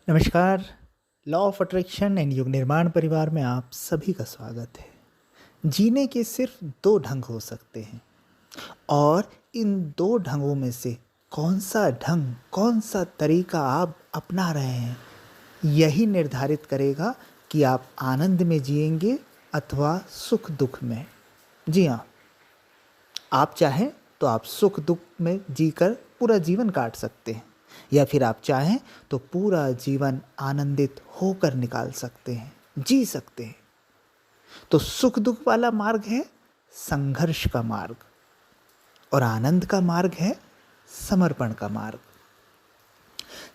नमस्कार। Law of attraction and युग निर्माण परिवार में आप सभी का स्वागत है। जीने के सिर्फ दो ढंग हो सकते हैं और इन दो ढंगों में से कौन सा ढंग, कौन सा तरीका आप अपना रहे हैं, यही निर्धारित करेगा कि आप आनंद में जिएंगे अथवा सुख दुख में। जी हाँ, आप चाहें तो आप सुख दुख में जीकर पूरा जीवन काट सकते हैं, या फिर आप चाहें तो पूरा जीवन आनंदित होकर निकाल सकते हैं, जी सकते हैं। तो सुख दुख वाला मार्ग है संघर्ष का मार्ग और आनंद का मार्ग है समर्पण का मार्ग।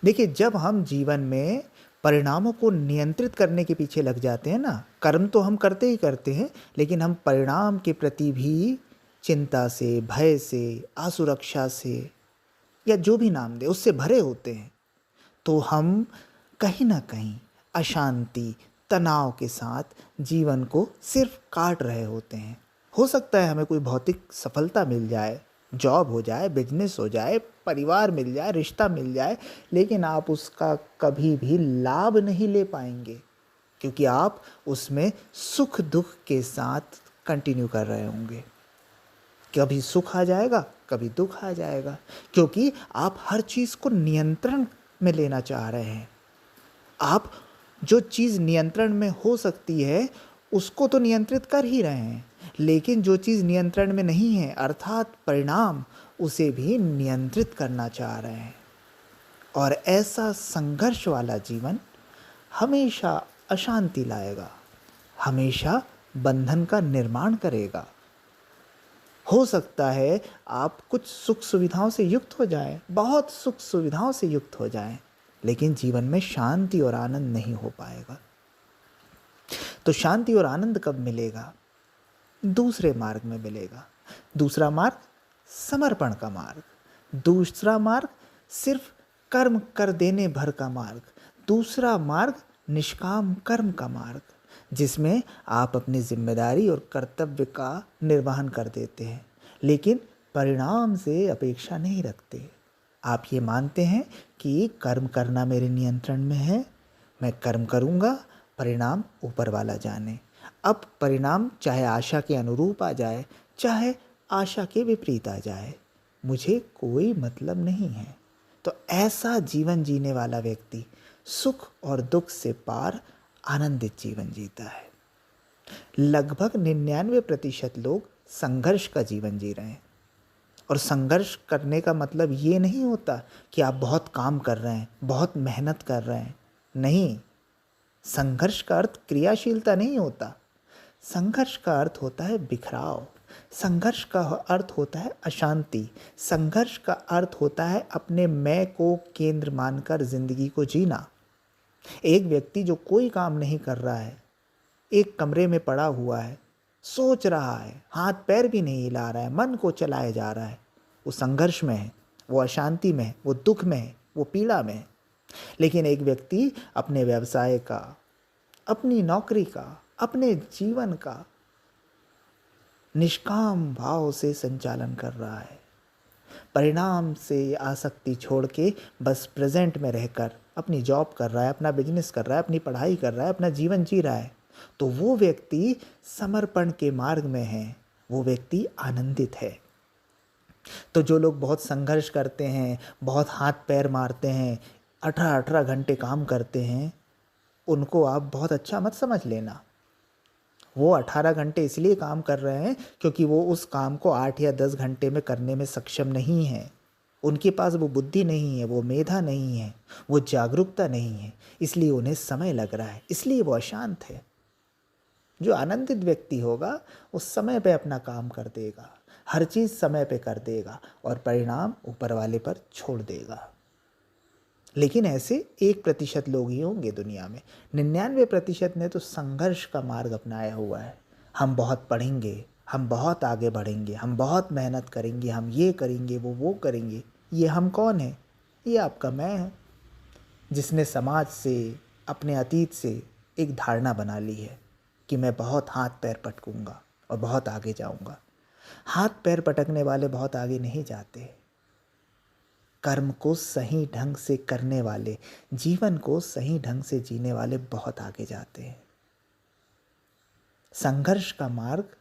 देखिए, जब हम जीवन में परिणामों को नियंत्रित करने के पीछे लग जाते हैं ना, कर्म तो हम करते ही करते हैं, लेकिन हम परिणाम के प्रति भी चिंता से, भय से, असुरक्षा से, या जो भी नाम दे उससे भरे होते हैं, तो हम कहीं ना कहीं अशांति, तनाव के साथ जीवन को सिर्फ काट रहे होते हैं। हो सकता है हमें कोई भौतिक सफलता मिल जाए, जॉब हो जाए, बिजनेस हो जाए, परिवार मिल जाए, रिश्ता मिल जाए, लेकिन आप उसका कभी भी लाभ नहीं ले पाएंगे, क्योंकि आप उसमें सुख दुख के साथ कंटिन्यू कर रहे होंगे। कभी सुख आ जाएगा, कभी दुख आ जाएगा, क्योंकि आप हर चीज़ को नियंत्रण में लेना चाह रहे हैं। आप जो चीज़ नियंत्रण में हो सकती है उसको तो नियंत्रित कर ही रहे हैं, लेकिन जो चीज़ नियंत्रण में नहीं है अर्थात परिणाम, उसे भी नियंत्रित करना चाह रहे हैं। और ऐसा संघर्ष वाला जीवन हमेशा अशांति लाएगा, हमेशा बंधन का निर्माण करेगा। हो सकता है आप कुछ सुख सुविधाओं से युक्त हो जाएं, बहुत सुख सुविधाओं से युक्त हो जाएं, लेकिन जीवन में शांति और आनंद नहीं हो पाएगा। तो शांति और आनंद कब मिलेगा? दूसरे मार्ग में मिलेगा। दूसरा मार्ग समर्पण का मार्ग, दूसरा मार्ग सिर्फ कर्म कर देने भर का मार्ग, दूसरा मार्ग निष्काम कर्म का मार्ग, जिसमें आप अपनी जिम्मेदारी और कर्तव्य का निर्वहन कर देते हैं, लेकिन परिणाम से अपेक्षा नहीं रखते। आप ये मानते हैं कि कर्म करना मेरे नियंत्रण में है, मैं कर्म करूँगा, परिणाम ऊपर वाला जाने। अब परिणाम चाहे आशा के अनुरूप आ जाए, चाहे आशा के विपरीत आ जाए, मुझे कोई मतलब नहीं है। तो ऐसा जीवन जीने वाला व्यक्ति सुख और दुख से पार आनंदित जीवन जीता है। लगभग 99% लोग संघर्ष का जीवन जी रहे हैं। और संघर्ष करने का मतलब ये नहीं होता कि आप बहुत काम कर रहे हैं, बहुत मेहनत कर रहे हैं। नहीं, संघर्ष का अर्थ क्रियाशीलता नहीं होता। संघर्ष का अर्थ होता है बिखराव, संघर्ष का अर्थ होता है अशांति, संघर्ष का अर्थ होता है अपने मैं को केंद्र मानकर जिंदगी को जीना। एक व्यक्ति जो कोई काम नहीं कर रहा है, एक कमरे में पड़ा हुआ है, सोच रहा है, हाथ पैर भी नहीं हिला रहा है, मन को चलाए जा रहा है, वो संघर्ष में है, वो अशांति में है, वो दुख में है, वो पीड़ा में है। लेकिन एक व्यक्ति अपने व्यवसाय का, अपनी नौकरी का, अपने जीवन का निष्काम भाव से संचालन कर रहा है, परिणाम से आसक्ति छोड़ के बस प्रेजेंट में रहकर अपनी जॉब कर रहा है, अपना बिजनेस कर रहा है, अपनी पढ़ाई कर रहा है, अपना जीवन जी रहा है, तो वो व्यक्ति समर्पण के मार्ग में है, वो व्यक्ति आनंदित है। तो जो लोग बहुत संघर्ष करते हैं, बहुत हाथ पैर मारते हैं, 18-18 घंटे काम करते हैं, उनको आप बहुत अच्छा मत समझ लेना। वो 18 घंटे इसलिए काम कर रहे हैं क्योंकि वो उस काम को 8 या 10 घंटे में करने में सक्षम नहीं है। उनके पास वो बुद्धि नहीं है, वो मेधा नहीं है, वो जागरूकता नहीं है, इसलिए उन्हें समय लग रहा है, इसलिए वो अशांत है। जो आनंदित व्यक्ति होगा वो समय पे अपना काम कर देगा, हर चीज़ समय पे कर देगा और परिणाम ऊपर वाले पर छोड़ देगा। लेकिन ऐसे 1% लोग ही होंगे दुनिया में। 99% ने तो संघर्ष का मार्ग अपनाया हुआ है। हम बहुत पढ़ेंगे, हम बहुत आगे बढ़ेंगे, हम बहुत मेहनत करेंगे, हम ये करेंगे, वो करेंगे। ये हम कौन है? ये आपका मैं है, जिसने समाज से, अपने अतीत से एक धारणा बना ली है कि मैं बहुत हाथ पैर पटकूंगा और बहुत आगे जाऊंगा। हाथ पैर पटकने वाले बहुत आगे नहीं जाते, कर्म को सही ढंग से करने वाले, जीवन को सही ढंग से जीने वाले बहुत आगे जाते हैं। संघर्ष का मार्ग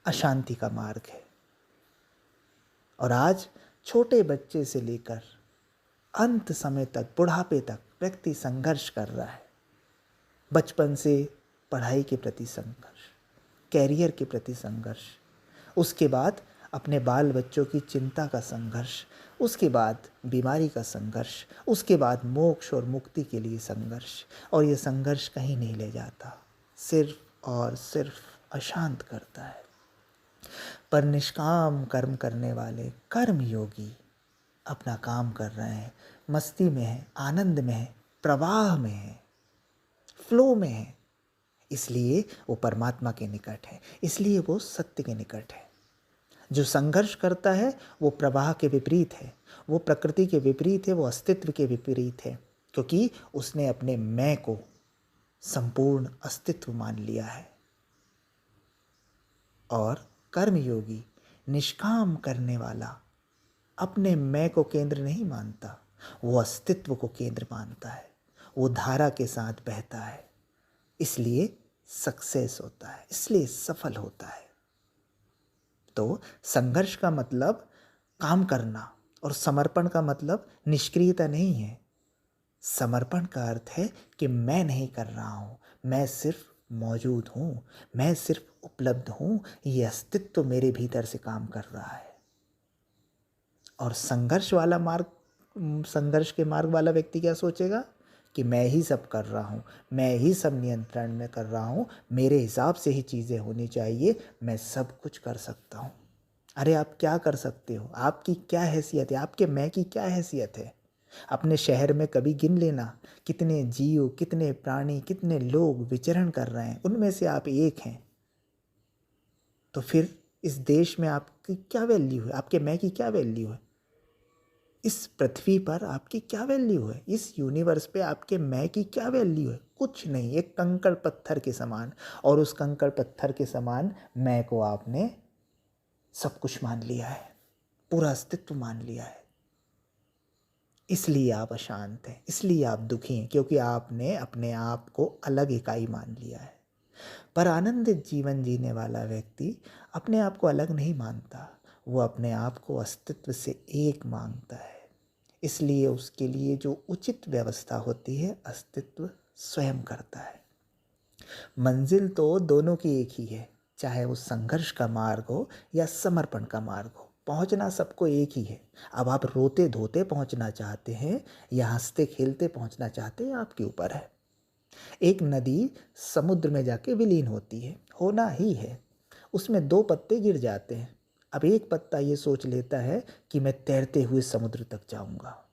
अशांति का मार्ग है। और आज छोटे बच्चे से लेकर अंत समय तक, बुढ़ापे तक व्यक्ति संघर्ष कर रहा है। बचपन से पढ़ाई के प्रति संघर्ष, कैरियर के प्रति संघर्ष, उसके बाद अपने बाल बच्चों की चिंता का संघर्ष, उसके बाद बीमारी का संघर्ष, उसके बाद मोक्ष और मुक्ति के लिए संघर्ष। और ये संघर्ष कहीं नहीं ले जाता, सिर्फ और सिर्फ अशांत करता है। पर निष्काम कर्म करने वाले कर्म योगी अपना काम कर रहे हैं, मस्ती में है, आनंद में है, प्रवाह में है, फ्लो में है। इसलिए वो परमात्मा के निकट है, इसलिए वो सत्य के निकट है। जो संघर्ष करता है वो प्रवाह के विपरीत है, वो प्रकृति के विपरीत है, वो अस्तित्व के विपरीत है, क्योंकि उसने अपने मैं को संपूर्ण अस्तित्व मान लिया है। और कर्मयोगी, निष्काम करने वाला अपने मैं को केंद्र नहीं मानता, वो अस्तित्व को केंद्र मानता है। वो धारा के साथ बहता है, इसलिए सक्सेस होता है, इसलिए सफल होता है। तो संघर्ष का मतलब काम करना और समर्पण का मतलब निष्क्रियता नहीं है। समर्पण का अर्थ है कि मैं नहीं कर रहा हूँ, मैं सिर्फ मौजूद हूँ, मैं सिर्फ उपलब्ध हूँ, ये अस्तित्व मेरे भीतर से काम कर रहा है। और संघर्ष के मार्ग वाला व्यक्ति क्या सोचेगा कि मैं ही सब कर रहा हूँ, मैं ही सब नियंत्रण में कर रहा हूँ, मेरे हिसाब से ही चीज़ें होनी चाहिए, मैं सब कुछ कर सकता हूँ। अरे आप क्या कर सकते हो? आपकी क्या हैसियत है? आपके मैं की क्या हैसियत है? अपने शहर में कभी गिन लेना, कितने जीव, कितने प्राणी, कितने लोग विचरण कर रहे हैं, उनमें से आप एक हैं। तो फिर इस देश में आपकी क्या वैल्यू है? आपके मैं की क्या वैल्यू है? इस पृथ्वी पर आपकी क्या वैल्यू है? इस यूनिवर्स पे आपके मैं की क्या वैल्यू है? कुछ नहीं, एक कंकड़ पत्थर के समान। और उस कंकड़ पत्थर के समान मैं को आपने सब कुछ मान लिया है, पूरा अस्तित्व मान लिया है। इसलिए आप अशांत हैं, इसलिए आप दुखी हैं, क्योंकि आपने अपने आप को अलग इकाई मान लिया है। पर आनंदित जीवन जीने वाला व्यक्ति अपने आप को अलग नहीं मानता, वो अपने आप को अस्तित्व से एक मानता है। इसलिए उसके लिए जो उचित व्यवस्था होती है, अस्तित्व स्वयं करता है। मंजिल तो दोनों की एक ही है, चाहे वो संघर्ष का मार्ग हो या समर्पण का मार्ग हो, पहुंचना सबको एक ही है। अब आप रोते धोते पहुंचना चाहते हैं या हंसते खेलते पहुंचना चाहते हैं, आपके ऊपर है। एक नदी समुद्र में जाके विलीन होती है, होना ही है। उसमें 2 पत्ते गिर जाते हैं। अब एक पत्ता ये सोच लेता है कि मैं तैरते हुए समुद्र तक जाऊंगा,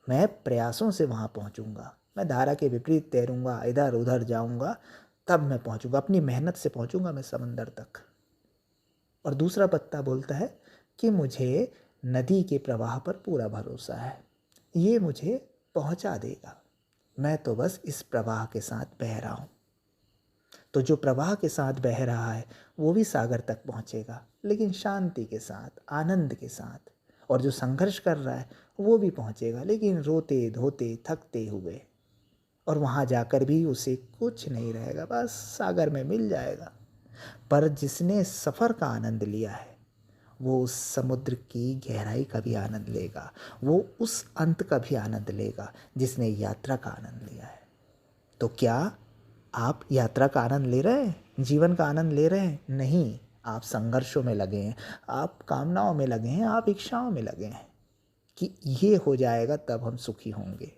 मैं प्रयासों से वहाँ पहुँचूंगा, मैं धारा के विपरीत तैरूंगा, इधर उधर जाऊंगा, तब मैं पहुँचूंगा, अपनी मेहनत से पहुँचूंगा मैं समंदर तक। और दूसरा पत्ता बोलता है कि मुझे नदी के प्रवाह पर पूरा भरोसा है, ये मुझे पहुँचा देगा, मैं तो बस इस प्रवाह के साथ बह रहा हूँ। तो जो प्रवाह के साथ बह रहा है वो भी सागर तक पहुँचेगा, लेकिन शांति के साथ, आनंद के साथ। और जो संघर्ष कर रहा है वो भी पहुँचेगा, लेकिन रोते धोते थकते हुए। और वहाँ जाकर भी उसे कुछ नहीं रहेगा, बस सागर में मिल जाएगा। पर जिसने सफ़र का आनंद लिया है वो उस समुद्र की गहराई का भी आनंद लेगा, वो उस अंत का भी आनंद लेगा जिसने यात्रा का आनंद लिया है। तो क्या आप यात्रा का आनंद ले रहे हैं? जीवन का आनंद ले रहे हैं? नहीं, आप संघर्षों में लगे हैं, आप कामनाओं में लगे हैं, आप इच्छाओं में लगे हैं कि ये हो जाएगा तब हम सुखी होंगे।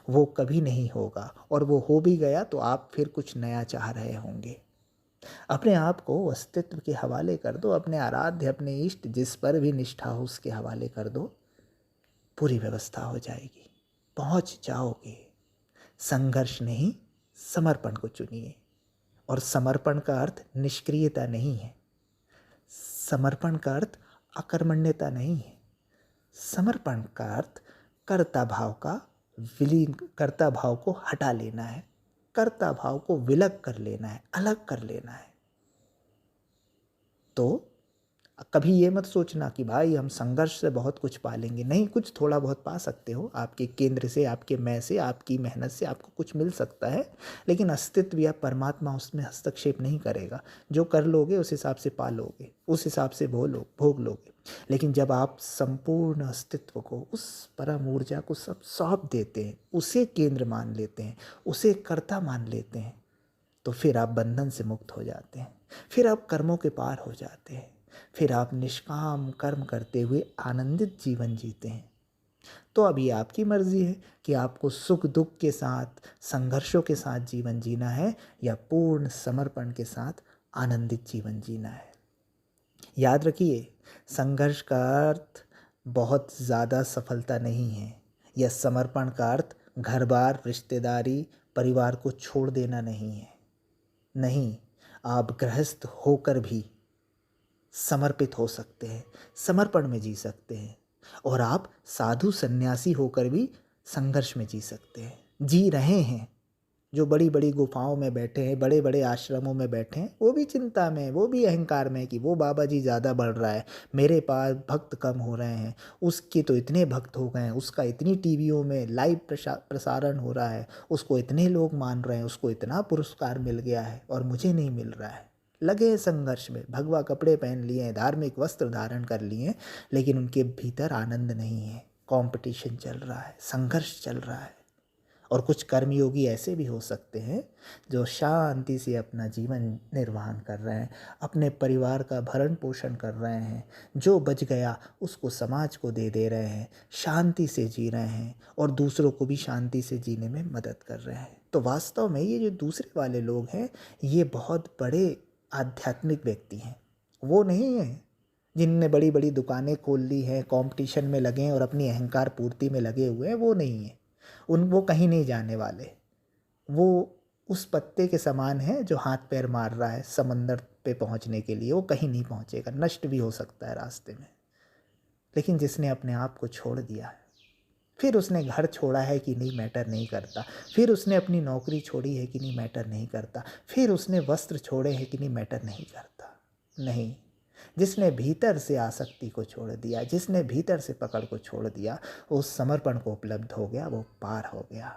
वो कभी नहीं होगा, और वो हो भी गया तो आप फिर कुछ नया चाह रहे होंगे। अपने आप को अस्तित्व के हवाले कर दो, अपने आराध्य, अपने इष्ट, जिस पर भी निष्ठा हो उसके हवाले कर दो, पूरी व्यवस्था हो जाएगी, पहुंच जाओगे। संघर्ष नहीं, समर्पण को चुनिए। और समर्पण का अर्थ निष्क्रियता नहीं है, समर्पण का अर्थ अकर्मण्यता नहीं है। समर्पण का अर्थ कर्ता भाव का विलीन, कर्ता भाव को हटा लेना है, कर्ता भाव को विलग कर लेना है, अलग कर लेना है। तो कभी ये मत सोचना कि भाई हम संघर्ष से बहुत कुछ पा लेंगे, नहीं, कुछ थोड़ा बहुत पा सकते हो, आपके केंद्र से, आपके मैं से, आपकी मेहनत से आपको कुछ मिल सकता है, लेकिन अस्तित्व या परमात्मा उसमें हस्तक्षेप नहीं करेगा। जो कर लोगे उस हिसाब से पा लोगे, उस हिसाब से भोग लोगे। लेकिन जब आप संपूर्ण अस्तित्व को, उस परम ऊर्जा को सब सौंप देते हैं, उसे केंद्र मान लेते हैं, उसे कर्ता मान लेते हैं, तो फिर आप बंधन से मुक्त हो जाते हैं, फिर आप कर्मों के पार हो जाते हैं, फिर आप निष्काम कर्म करते हुए आनंदित जीवन जीते हैं। तो अभी आपकी मर्जी है कि आपको सुख दुख के साथ, संघर्षों के साथ जीवन जीना है या पूर्ण समर्पण के साथ आनंदित जीवन जीना है। याद रखिए, संघर्ष का अर्थ बहुत ज़्यादा सफलता नहीं है, या समर्पण का अर्थ घर बार, रिश्तेदारी, परिवार को छोड़ देना नहीं है। नहीं, आप गृहस्थ होकर भी समर्पित हो सकते हैं, समर्पण में जी सकते हैं, और आप साधु सन्यासी होकर भी संघर्ष में जी सकते हैं, जी रहे हैं। जो बड़ी बड़ी गुफाओं में बैठे हैं, बड़े बड़े आश्रमों में बैठे हैं, वो भी चिंता में, वो भी अहंकार में कि वो बाबा जी ज़्यादा बढ़ रहा है, मेरे पास भक्त कम हो रहे हैं, उसके तो इतने भक्त हो गए हैं, उसका इतनी टीवियों में लाइव प्रसारण हो रहा है, उसको इतने लोग मान रहे हैं, उसको इतना पुरस्कार मिल गया है और मुझे नहीं मिल रहा है। लगे हैं संघर्ष में, भगवा कपड़े पहन लिए हैं, धार्मिक वस्त्र धारण कर लिए हैं, लेकिन उनके भीतर आनंद नहीं है। कंपटीशन चल रहा है, संघर्ष चल रहा है। और कुछ कर्मयोगी ऐसे भी हो सकते हैं जो शांति से अपना जीवन निर्वाह कर रहे हैं, अपने परिवार का भरण पोषण कर रहे हैं, जो बच गया उसको समाज को दे रहे हैं, शांति से जी रहे हैं और दूसरों को भी शांति से जीने में मदद कर रहे हैं। तो वास्तव में ये जो दूसरे वाले लोग हैं, ये बहुत बड़े आध्यात्मिक व्यक्ति हैं। वो नहीं हैं जिनने बड़ी बड़ी दुकानें खोल ली हैं, कंपटीशन में लगे हैं और अपनी अहंकार पूर्ति में लगे हुए हैं, वो नहीं हैं। वो कहीं नहीं जाने वाले। वो उस पत्ते के समान है जो हाथ पैर मार रहा है समंदर पे पहुंचने के लिए, वो कहीं नहीं पहुंचेगा, नष्ट भी हो सकता है रास्ते में। लेकिन जिसने अपने आप को छोड़ दिया है, फिर उसने घर छोड़ा है कि नहीं, मैटर नहीं करता, फिर उसने अपनी नौकरी छोड़ी है कि नहीं, मैटर नहीं करता, फिर उसने वस्त्र छोड़े हैं कि नहीं, मैटर नहीं करता। नहीं, जिसने भीतर से आसक्ति को छोड़ दिया, जिसने भीतर से पकड़ को छोड़ दिया, उस समर्पण को उपलब्ध हो गया, वो पार हो गया।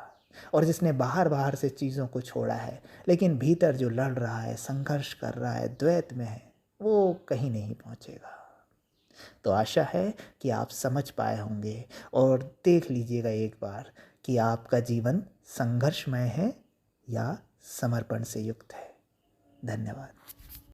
और जिसने बाहर बाहर से चीज़ों को छोड़ा है, लेकिन भीतर जो लड़ रहा है, संघर्ष कर रहा है, द्वैत में है, वो कहीं नहीं पहुंचेगा। तो आशा है कि आप समझ पाए होंगे और देख लीजिएगा एक बार कि आपका जीवन संघर्षमय है या समर्पण से युक्त है। धन्यवाद।